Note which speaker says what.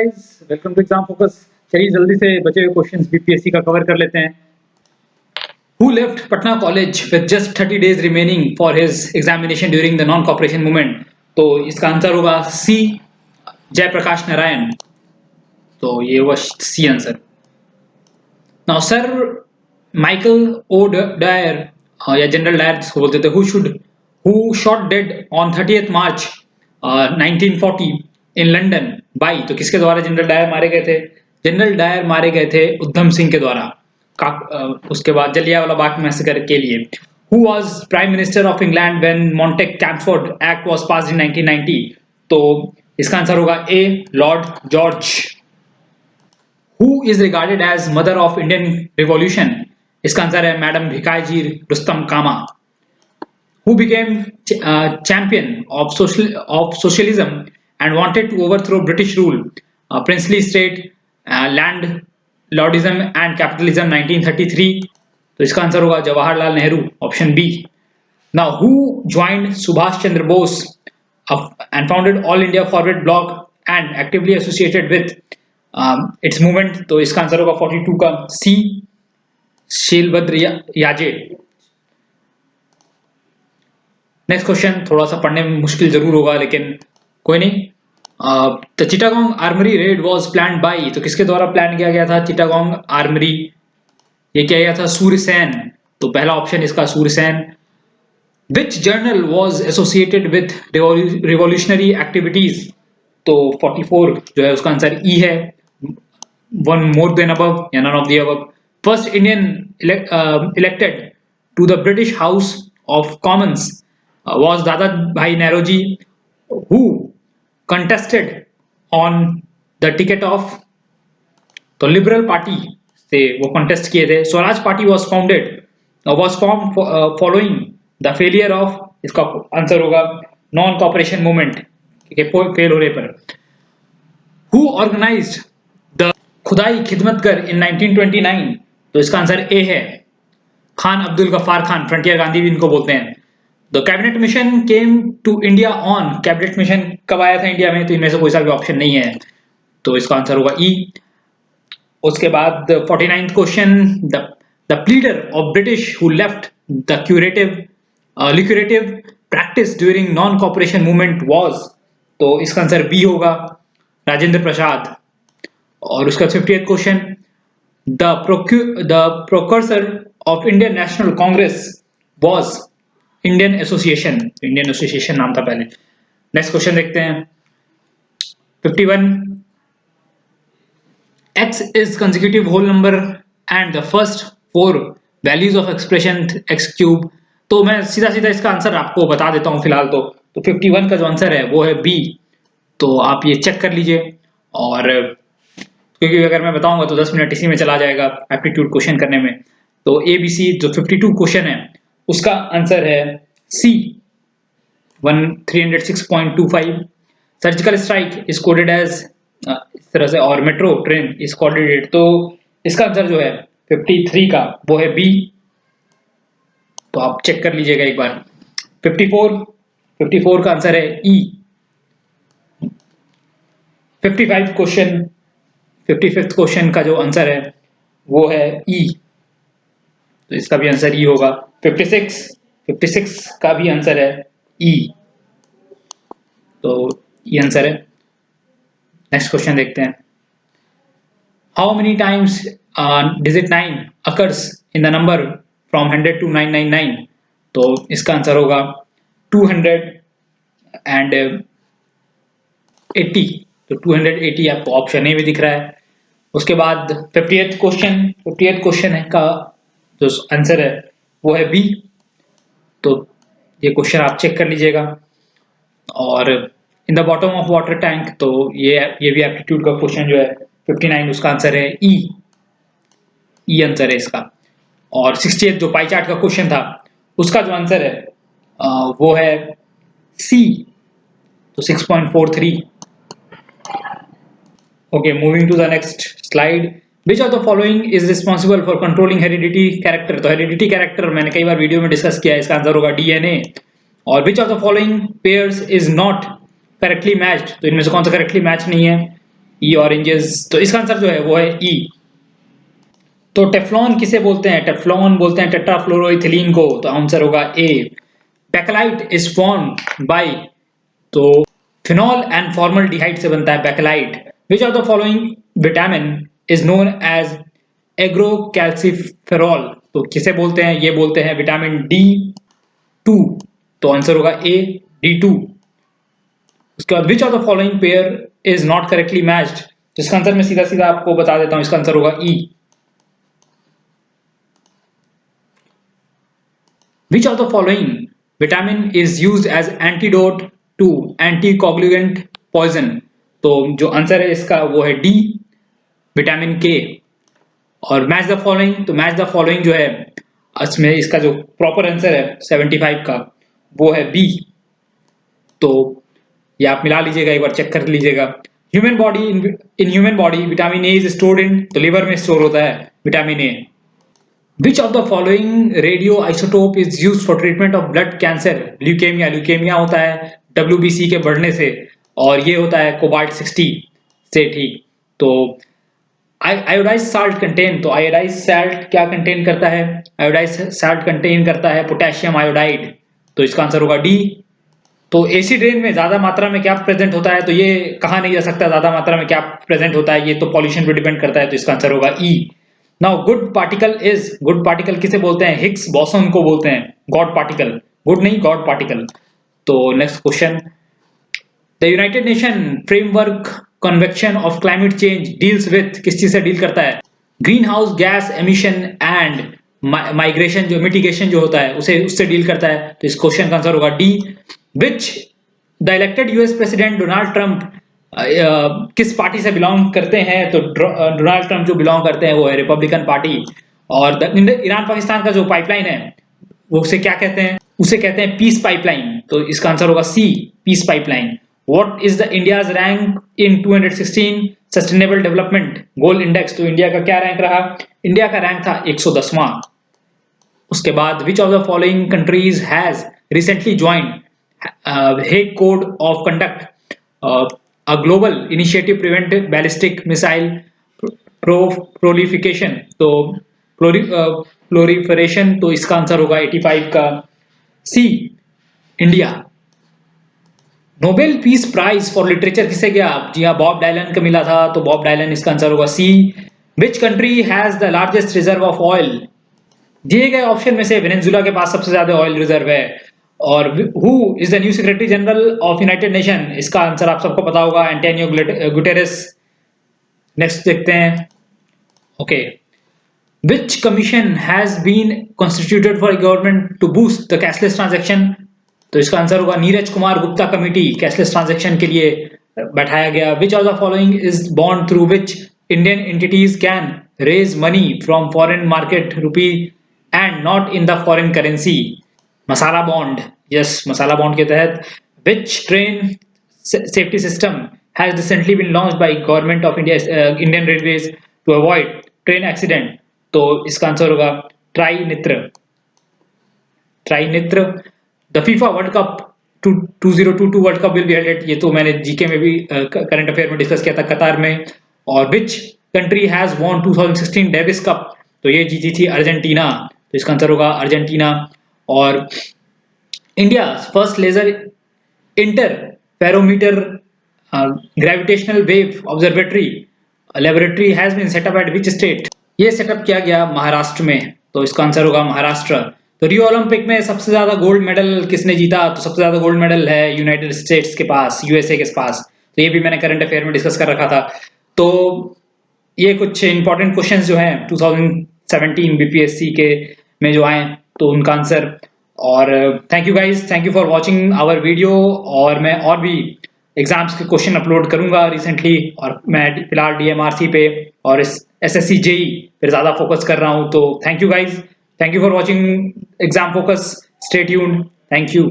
Speaker 1: Guys, welcome to exam focus. चलिए जल्दी से बचे हुए क्वेश्चंस बीपीएससी का कवर कर लेते हैं। Who left Patna College with just 30 days remaining for his examination during the non-cooperation movement? तो इसका आंसर होगा सी, जयप्रकाश नारायण। तो ये हुआ C answer. Now sir Michael O Dyer या जनरल डायर जिसको बोलते थे, who shot dead on 30th March 1940 in London by, तो किसके द्वारा जनरल डायर मारे गए थे? जनरल डायर मारे गए थे उधम सिंह के द्वारा। उसके बाद जलियांवाला बाग मैसेकर के लिए। Who was Prime Minister of England when Montague-Chelmsford Act was passed in 1990? तो इसका आंसर होगा A, Lord George. Who is regarded as mother of Indian Revolution? इसका आंसर है madam Bhikaji Rustom Cama. Who became champion of socialism and wanted to overthrow British rule, princely state, land lordism and capitalism 1933? तो इसका answer होगा Jawaharlal Nehru, option B. Now who joined Subhash Chandra Bose and founded All India Forward Bloc and actively associated with its movement? तो इसका answer होगा 42 का सी, Shilabhadra याजे। Next question थोड़ा सा पढ़ने में मुश्किल जरूर होगा, लेकिन कोई नहीं। The Chittagong armoury raid was planned by, तो किसके द्वारा प्लान किया गया था चिटागोंग आर्मरी? ये किया गया था सूर्यसेन। तो पहला ऑप्शन इसका Surya Sen. Which journal was associated with revolutionary activities? तो 44 जो है उसका आंसर ई है, वन मोर देन अबव या none of the above. First Indian elected to the British House of Commons was Dada Bhai Nauroji, who contested on the ticket of, तो liberal party से वो contest किए थे। Swaraj party was formed following the failure of, इसका answer होगा non cooperation movement के fail होने पर। Who organized the खुदाई खिदमतगर in 1929? तो इसका आंसर ए है, खान अब्दुल गफ्फार खान, फ्रंटियर गांधी भी इनको बोलते हैं। The cabinet mission came to India on, cabinet mission कब आया था इंडिया में? तो इनमें से कोई सा भी ऑप्शन नहीं है, तो इसका आंसर होगा ई। उसके बाद 49th question, the pleader of British who left the lucrative practice during non cooperation movement was, तो इसका आंसर बी होगा, राजेंद्र प्रसाद। और उसका 50th question, the precursor of Indian National Congress was Indian Association नाम था पहले। नेक्स्ट क्वेश्चन देखते हैं 51, x is consecutive whole number and the first 4 values of expression x cube। तो मैं सीधा इसका आंसर आपको बता देता हूं फिलहाल। तो 51 का जो आंसर है वो है बी, तो आप ये चेक कर लीजिए। और क्योंकि अगर मैं बताऊंगा तो 10 मिनट इसी में चला जाएगा एप्टीट्यूड क्वेश्चन करने में। तो ए बी सी जो 52 क्वेश्चन है उसका आंसर है C, 306.25। Surgical strike is coded as, इस तरह से, और मेट्रो ट्रेन इज कोडेड, तो इसका आंसर जो है 53 का वो है बी, तो आप चेक कर लीजिएगा एक बार। 54 का आंसर है ई। 55 क्वेश्चन, 55th क्वेश्चन का जो आंसर है वो है ई, तो इसका भी आंसर ई होगा। 56 का भी आंसर है ई, तो ये आंसर है। नेक्स्ट क्वेश्चन देखते हैं, how many times digit 9 occurs in the number from 100 to 999? तो इसका आंसर होगा 280, तो 280 आपको ऑप्शन ए में दिख रहा है। उसके बाद 50th क्वेश्चन का जो आंसर है वो है बी, तो ये क्वेश्चन आप चेक कर लीजिएगा। और in the bottom of water tank, तो ये भी एप्टीट्यूड का क्वेश्चन जो है 59, उसका आंसर है ई आंसर है इसका। और 68 जो पाई चार्ट का क्वेश्चन था उसका जो आंसर है वो है सी, तो 6.43। Okay, moving to the next slide. Which of the following is responsible for controlling heredity character? तो heredity character मैंने कई बार वीडियो में डिस्कस किया है, इसका आंसर होगा DNA। और which of the following pairs is not correctly matched? तो इनमें से कौन सा करेक्टली मैच नहीं है? ई ऑरेंजेस, तो इसका आंसर जो है वो है ई। तो टेफ्लॉन किसे बोलते हैं? टेफ्लॉन बोलते हैं टेट्राफ्लोरोइथिलीन को, तो आंसर होगा A. Bakelite is formed by, तो फिनॉल एंड फॉर्मल्डिहाइड से बनता है Bakelite. Which of the following vitamin is known as ergocalciferol, तो किसे बोलते हैं? ये बोलते हैं विटामिन D2, तो आंसर होगा ए, D2। उसके बाद विच of the following pair is not correctly matched, जिसका आंसर मैं सीधा सीधा आपको बता देता हूं, इसका आंसर होगा ई। Which of the following vitamin is used as antidote to anticoagulant poison, तो जो आंसर है इसका वो है डी, विटामिन के। और मैच द फॉलोइंग, तो मैच द फॉलोइंग जो है इसमें इसका जो प्रॉपर आंसर है 75 का वो है बी। तो ये आप मिला लीजिएगा, एक बार चेक कर लीजिएगा। Human body, in human body vitamin A is stored in, तो लिवर में स्टोर होता है vitamin A. Which of the following radioisotope is used for treatment of blood cancer? Leukaemia, leukaemia होता है WBC के बढ़ने से, और ये होता है कोबाल्ट 60 से, ठीक। तो आयोडाइज साल्ट कंटेन, तो आयोडाइज साल्ट क्या कंटेन करता है? आयोडाइज साल्ट कंटेन करता है पोटेशियम आयोडाइड, तो इसका आंसर होगा डी। तो एसिड रेन में ज्यादा मात्रा में क्या प्रेजेंट होता है? तो ये कहा नहीं जा सकता ज्यादा मात्रा में क्या प्रेजेंट होता है, ये तो पॉल्यूशन पे डिपेंड करता है, तो इसका आंसर होगा E. Now good particle is, good particle किसे बोलते हैं? हिग्स बोसॉन को बोलते हैं गॉड पार्टिकल, गुड नहीं गॉड पार्टिकल। तो next question, the United Nation framework convection of climate change deals with, किस चीज से डील करता है? Green house gas emission and migration, जो मिटिगेशन जो होता है उसे उससे डील करता है, तो इस क्वेश्चन का आंसर होगा D. Which the elected US president Donald Trump किस पार्टी से बिलोंग करते हैं? तो डोनाल्ड ट्रंप जो बिलोंग करते हैं वो है रिपब्लिकन पार्टी। और ईरान पाकिस्तान का जो पाइपलाइन है वो उसे क्या कहते हैं? उसे कहते हैं पीस पाइपलाइन, तो इसका आंसर होगा C, peace pipeline. What is the India's rank in 216 sustainable development goal index, तो इंडिया का क्या रैंक रहा? इंडिया का रैंक था 110वां। उसके बाद विच of the following countries has recently joined Hague code of conduct, a global initiative prevent ballistic missile proliferation, तो proliferation, तो इसका आंसर होगा 85 का C, India. Nobel peace prize for literature किसे गया? जी हाँ, बॉब डायलन को मिला था, तो बॉब डायलन, इसका आंसर होगा C. Which country has the largest reserve of oil, दिए गए ऑप्शन में से वेनेजुला के पास सबसे ज्यादा ऑयल रिजर्व है। और who is the new secretary general of United Nation, इसका आंसर आप सबको पता होगा, एंटोनियो गुटेरेस। नेक्स्ट देखते हैं, okay, which commission has been constituted for government to boost the cashless transaction, तो इसका आंसर होगा Neeraj Kumar Gupta committee, cashless transaction के लिए बैठाया गया। Which of the following is bond through which Indian entities can raise money from foreign market rupee and not in the foreign currency, masala bond, yes, masala bond के तहत। Which train safety system has recently been launched by government of India, Indian Railways to avoid train accident, तो इसका answer होगा Trinetra. The FIFA World Cup 2022 World Cup will be helded, ये तो मैंने GK में भी करंट अफेयर में discuss किया था, कतार में। और विच country has won 2016 Davis cup, तो ये जीती थी अर्जेंटीना, तो इसका आंसर होगा अर्जेंटीना। और India first laser interferometer gravitational wave observatory laboratory has been set up at which state, ये सेटअप किया गया महाराष्ट्र में, तो इसका आंसर होगा महाराष्ट्र। तो रियो ओलंपिक में सबसे ज्यादा गोल्ड मेडल किसने जीता? तो सबसे ज्यादा गोल्ड मेडल है यूनाइटेड स्टेट्स के पास, यूएसए के पास, तो ये भी मैंने करंट अफेयर में डिस्कस कर रखा था। तो ये कुछ इंपॉर्टेंट क्वेश्चंस जो हैं 2017 बीपीएससी के में जो आए, तो उनका आंसर। और thank you guys, thank you for watching our video. और मैं और भी एग्जाम्स के क्वेश्चन अपलोड करूंगा रिसेंटली, और मैं फिलहाल डीएमआरसी पे और इस एसएससी जेई पे ज्यादा फोकस कर रहा हूं। तो thank you guys, thank you for watching exam focus, stay tuned, thank you.